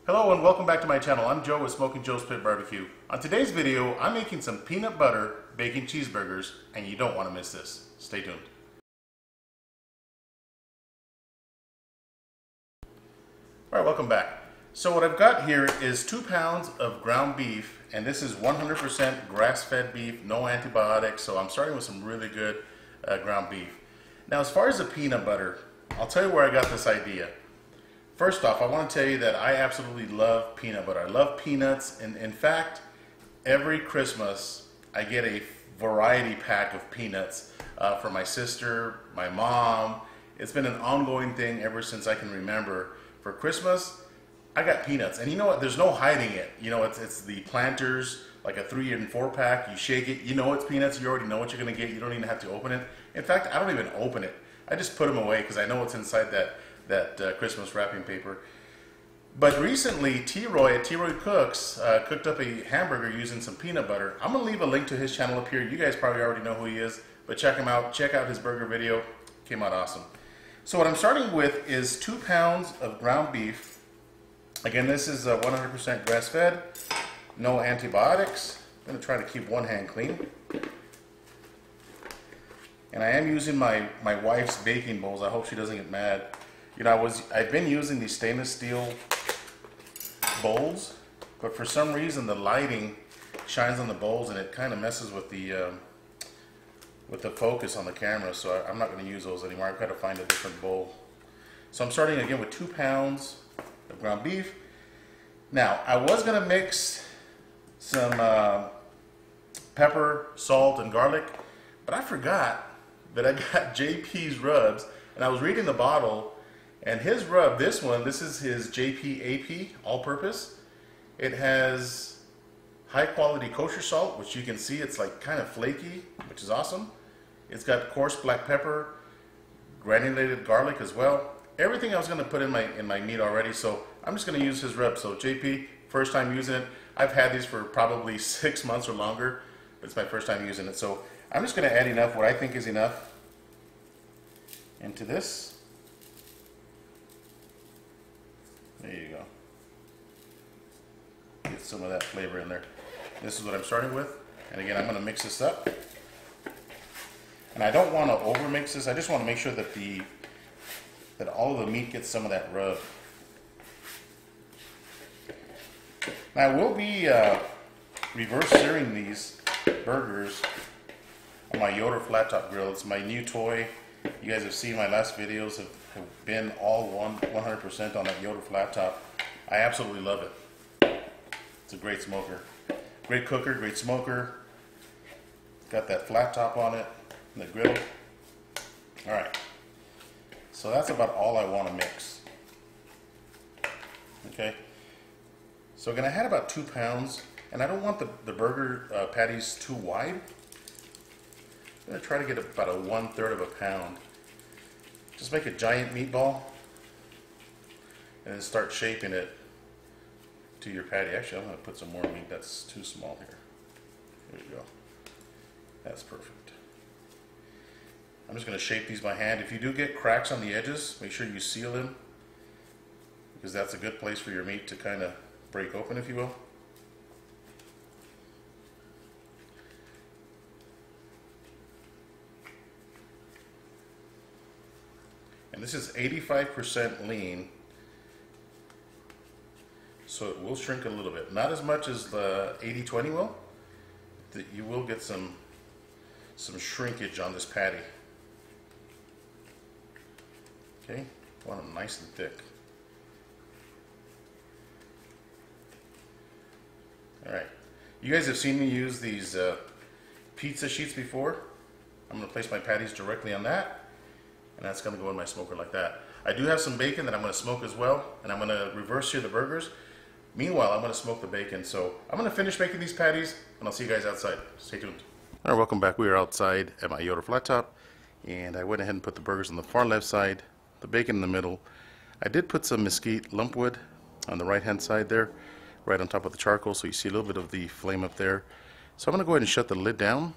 Hello and welcome back to my channel. I'm Joe with Smokin Joe's Pit Barbecue. On today's video, I'm making some peanut butter bacon cheeseburgers, and you don't want to miss this. Stay tuned. Alright, welcome back. So what I've got here is 2 pounds of ground beef, and this is 100% grass-fed beef, no antibiotics, so I'm starting with some really good ground beef. Now as far as the peanut butter, I'll tell you where I got this idea. First off, I want to tell you that I absolutely love peanut butter. I love peanuts, and in fact, every Christmas I get a variety pack of peanuts for my sister, my mom. It's been an ongoing thing ever since I can remember. For Christmas, I got peanuts, and you know what? There's no hiding it. You know, it's the Planters, like a 3 and 4 pack. You shake it, you know it's peanuts. You already know what you're gonna get. You don't even have to open it. In fact, I don't even open it. I just put them away because I know what's inside that Christmas wrapping paper. But recently, T-Roy at T-Roy Cooks cooked up a hamburger using some peanut butter. I'm gonna leave a link to his channel up here. You guys probably already know who he is, but check him out. Check out his burger video. Came out awesome. So what I'm starting with is 2 pounds of ground beef. Again, this is 100% grass-fed, no antibiotics. I'm gonna try to keep one hand clean. And I am using my wife's baking bowls. I hope she doesn't get mad. You know, I've been using these stainless steel bowls, but for some reason the lighting shines on the bowls and it kind of messes with the focus on the camera, so I'm not going to use those anymore. I've got to find a different bowl. So I'm starting again with 2 pounds of ground beef. Now, I was going to mix some pepper, salt, and garlic, but I forgot that I got JP's rubs, and I was reading the bottle. And his rub, this is his JP AP all-purpose. It has high-quality kosher salt, which you can see it's like kind of flaky, which is awesome. It's got coarse black pepper, granulated garlic as well. Everything I was going to put in my meat already, so I'm just going to use his rub. So JP, first time using it. I've had these for probably 6 months or longer, but it's my first time using it. So I'm just going to add enough, what I think is enough, into this. There you go. Get some of that flavor in there. This is what I'm starting with. And again, I'm going to mix this up. And I don't want to over mix this. I just want to make sure that that all of the meat gets some of that rub. Now I will be reverse searing these burgers on my Yoder Flattop grill. It's my new toy. You guys have seen my last videos have been all 100% on that Yoder Flattop. I absolutely love it. It's a great smoker. Great cooker, great smoker. Got that flat top on it, and the griddle. Alright. So that's about all I want to mix. Okay. So again, I had about 2 pounds, and I don't want the burger patties too wide. I'm going to try to get about a 1/3 of a pound. Just make a giant meatball and then start shaping it to your patty. Actually, I'm going to put some more meat. That's too small here. There you go. That's perfect. I'm just going to shape these by hand. If you do get cracks on the edges, make sure you seal them, because that's a good place for your meat to kind of break open, if you will. And this is 85% lean, so it will shrink a little bit. Not as much as the 80-20 will. You will get some shrinkage on this patty. Okay, want them nice and thick. All right, you guys have seen me use these pizza sheets before. I'm going to place my patties directly on that. And that's going to go in my smoker like that. I do have some bacon that I'm going to smoke as well, and I'm going to reverse sear the burgers. Meanwhile, I'm going to smoke the bacon. So I'm going to finish making these patties, and I'll see you guys outside. Stay tuned. All right, welcome back. We are outside at my Yoder Flattop, and I went ahead and put the burgers on the far left side, the bacon in the middle. I did put some mesquite lumpwood on the right-hand side there, right on top of the charcoal, so you see a little bit of the flame up there. So I'm going to go ahead and shut the lid down.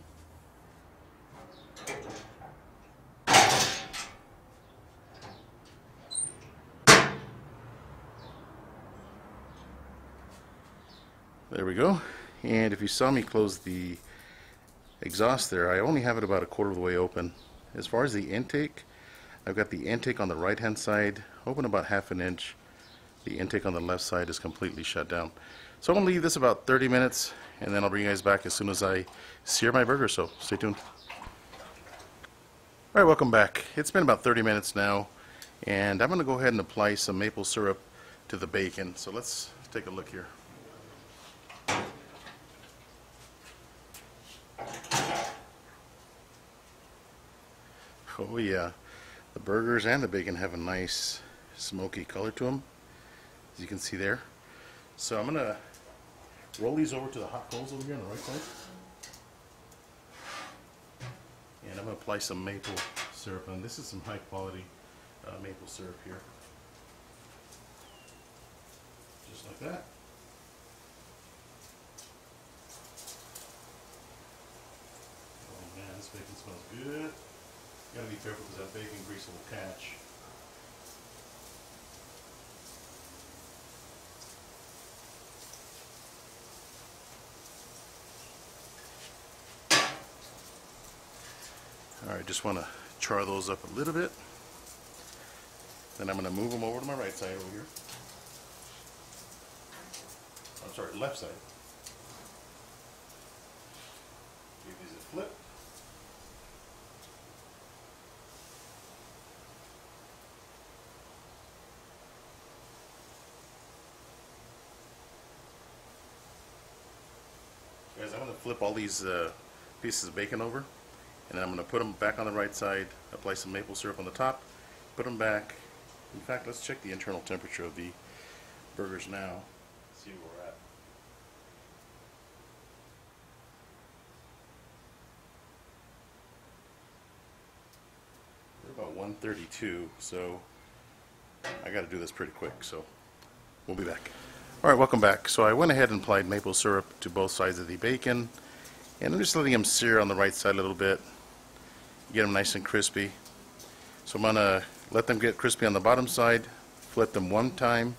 There we go. And if you saw me close the exhaust there, I only have it about a quarter of the way open. As far as the intake, I've got the intake on the right hand side open about half an inch. The intake on the left side is completely shut down. So I'm going to leave this about 30 minutes and then I'll bring you guys back as soon as I sear my burger, so stay tuned. Alright, welcome back. It's been about 30 minutes now and I'm going to go ahead and apply some maple syrup to the bacon. So let's take a look here. Oh yeah, the burgers and the bacon have a nice smoky color to them, as you can see there. So I'm going to roll these over to the hot coals over here on the right side. And I'm going to apply some maple syrup, and this is some high quality maple syrup here. Just like that. Oh man, this bacon smells good. You gotta be careful because that bacon grease will catch. Alright, just want to char those up a little bit. Then I'm going to move them over to my right side over here. I'm sorry, left side. Give these a flip. Guys, I'm going to flip all these pieces of bacon over, and then I'm going to put them back on the right side, apply some maple syrup on the top, put them back. In fact, let's check the internal temperature of the burgers now, see where we're at. We're about 132, so I got to do this pretty quick, so we'll be back. Alright, welcome back. So I went ahead and applied maple syrup to both sides of the bacon, and I'm just letting them sear on the right side a little bit, get them nice and crispy. So I'm going to let them get crispy on the bottom side, flip them one time,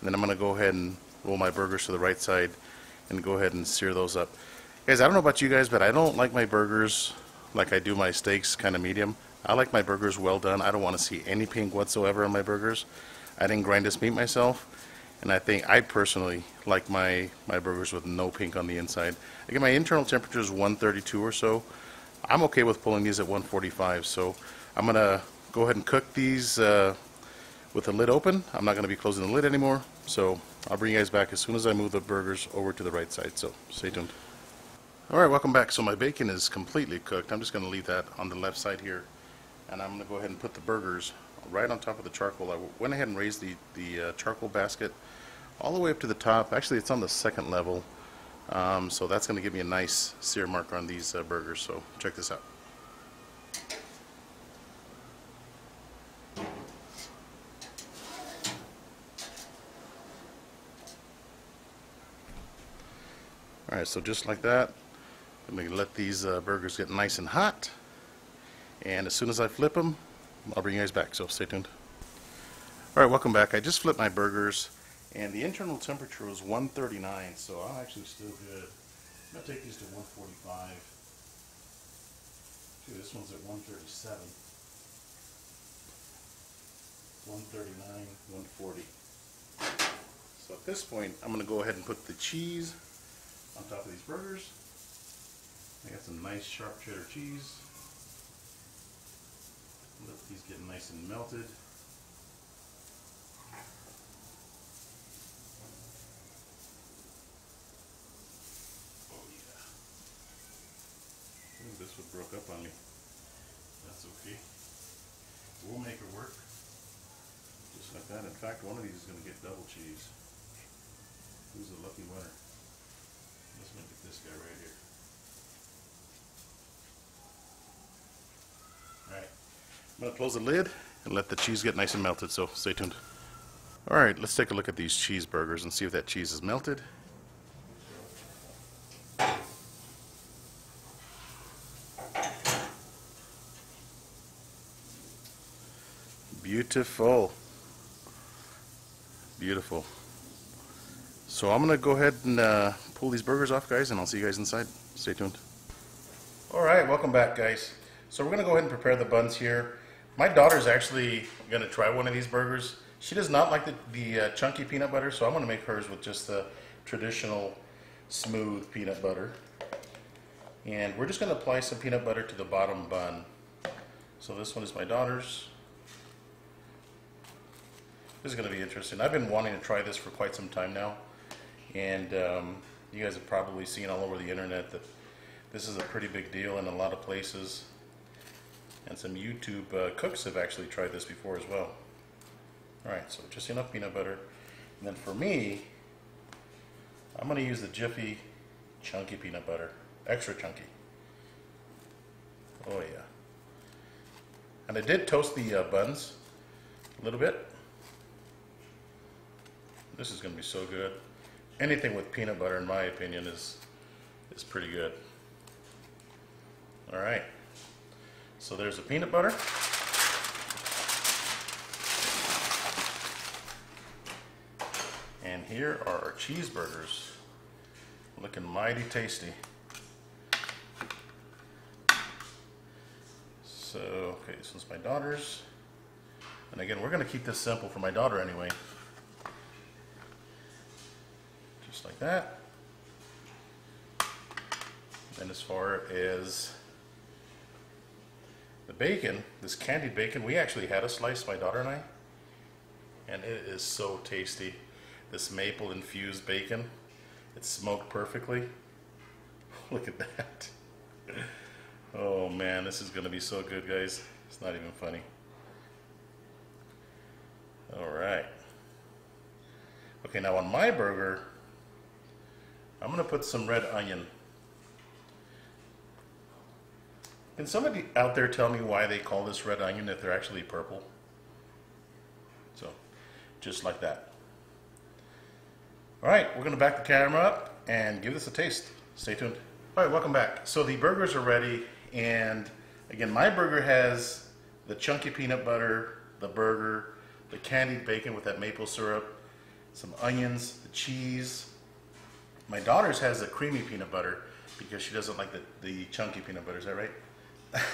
and then I'm going to go ahead and roll my burgers to the right side and go ahead and sear those up. Guys, I don't know about you guys, but I don't like my burgers like I do my steaks, kind of medium. I like my burgers well done. I don't want to see any pink whatsoever on my burgers. I didn't grind this meat myself. And I think I personally like my burgers with no pink on the inside. Again, my internal temperature is 132 or so. I'm okay with pulling these at 145. So I'm going to go ahead and cook these with the lid open. I'm not going to be closing the lid anymore. So I'll bring you guys back as soon as I move the burgers over to the right side. So stay tuned. Alright, welcome back. So my bacon is completely cooked. I'm just going to leave that on the left side here. And I'm going to go ahead and put the burgers right on top of the charcoal. I went ahead and raised the charcoal basket all the way up to the top. Actually, it's on the second level, so that's going to give me a nice sear marker on these burgers. So check this out. Alright, so just like that, I'm going to let these burgers get nice and hot, and as soon as I flip them, I'll bring you guys back, so stay tuned. Alright, welcome back. I just flipped my burgers, and the internal temperature was 139, so I'm actually still good. I'm going to take these to 145. Dude, this one's at 137. 139, 140. So at this point, I'm going to go ahead and put the cheese on top of these burgers. I got some nice sharp cheddar cheese. Let these get nice and melted. Oh yeah. Ooh, this one broke up on me. That's okay. We'll make it work. Just like that. In fact, one of these is going to get double cheese. Who's the lucky winner? Let's make it this guy right here. Alright. I'm going to close the lid and let the cheese get nice and melted, so stay tuned. Alright, let's take a look at these cheeseburgers and see if that cheese is melted. Beautiful. Beautiful. So I'm gonna go ahead and pull these burgers off, guys, and I'll see you guys inside. Stay tuned. Alright, welcome back, guys. So we're gonna go ahead and prepare the buns here. My daughter's actually gonna try one of these burgers. She does not like the chunky peanut butter, so I'm gonna make hers with just the traditional smooth peanut butter. And we're just gonna apply some peanut butter to the bottom bun. So this one is my daughter's. This is gonna be interesting. I've been wanting to try this for quite some time now. And you guys have probably seen all over the internet that this is a pretty big deal in a lot of places. And some YouTube cooks have actually tried this before as well. Alright, so just enough peanut butter. And then for me, I'm going to use the Jiffy chunky peanut butter. Extra chunky. Oh yeah. And I did toast the buns a little bit. This is going to be so good. Anything with peanut butter, in my opinion, is pretty good. Alright. So there's the peanut butter. And here are our cheeseburgers. Looking mighty tasty. So, okay, this one's my daughter's. And again, we're going to keep this simple for my daughter anyway. Just like that. And as far as the bacon, this candied bacon, we actually had a slice, my daughter and I. And it is so tasty. This maple infused bacon. It's smoked perfectly. Look at that. Oh man, this is going to be so good, guys. It's not even funny. Alright. Okay, now on my burger, I'm going to put some red onion. Can somebody out there tell me why they call this red onion if they're actually purple? So, just like that. Alright, we're going to back the camera up and give this a taste. Stay tuned. Alright, welcome back. So the burgers are ready, and again, my burger has the chunky peanut butter, the burger, the candied bacon with that maple syrup, some onions, the cheese. My daughter's has a creamy peanut butter because she doesn't like the chunky peanut butter. Is that right?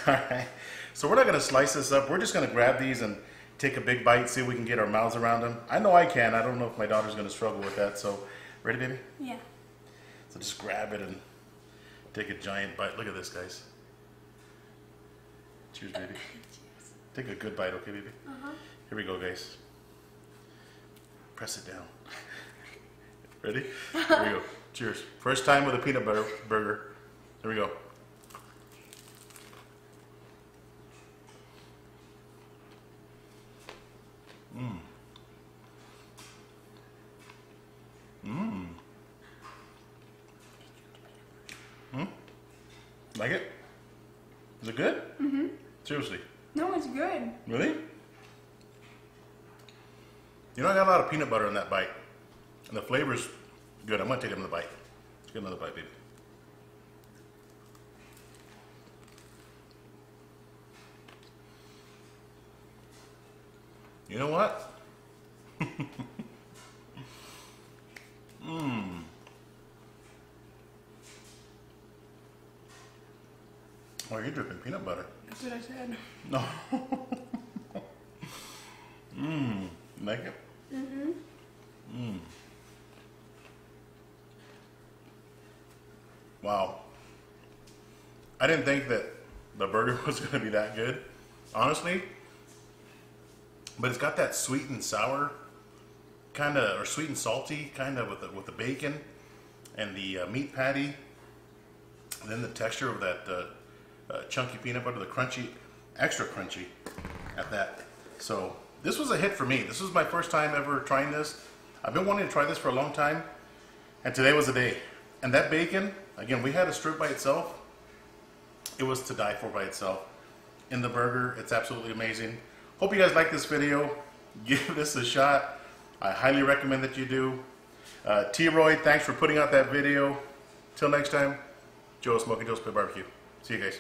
Alright, so we're not going to slice this up. We're just going to grab these and take a big bite, see if we can get our mouths around them. I know I can. I don't know if my daughter's going to struggle with that. So, ready, baby? Yeah. So just grab it and take a giant bite. Look at this, guys. Cheers, baby. Cheers. Take a good bite, okay, baby? Uh-huh. Here we go, guys. Press it down. Ready? Here we go. Cheers. First time with a peanut butter burger. Here we go. Mmm. Mmm. Hmm? Like it? Is it good? Mm-hmm. Seriously? No, it's good. Really? You know, I got a lot of peanut butter in that bite. And the flavor's good. I'm going to take another bite. Let's get another bite, baby. You know what? Mmm. Oh, you're dripping peanut butter. That's what I said. No. Mmm. Like it? Mm-hmm. Mmm. Wow. I didn't think that the burger was going to be that good, honestly. But it's got that sweet and sour kind of, or sweet and salty kind of with the bacon and the meat patty. And then the texture of that chunky peanut butter, the crunchy, extra crunchy at that. So this was a hit for me. This was my first time ever trying this. I've been wanting to try this for a long time, and today was the day. And that bacon, again, we had a strip by itself. It was to die for by itself. In the burger, it's absolutely amazing. Hope you guys like this video. Give this a shot. I highly recommend that you do. T-Roy, thanks for putting out that video. Till next time, Joe, Smokin Joe's Barbecue. See you guys.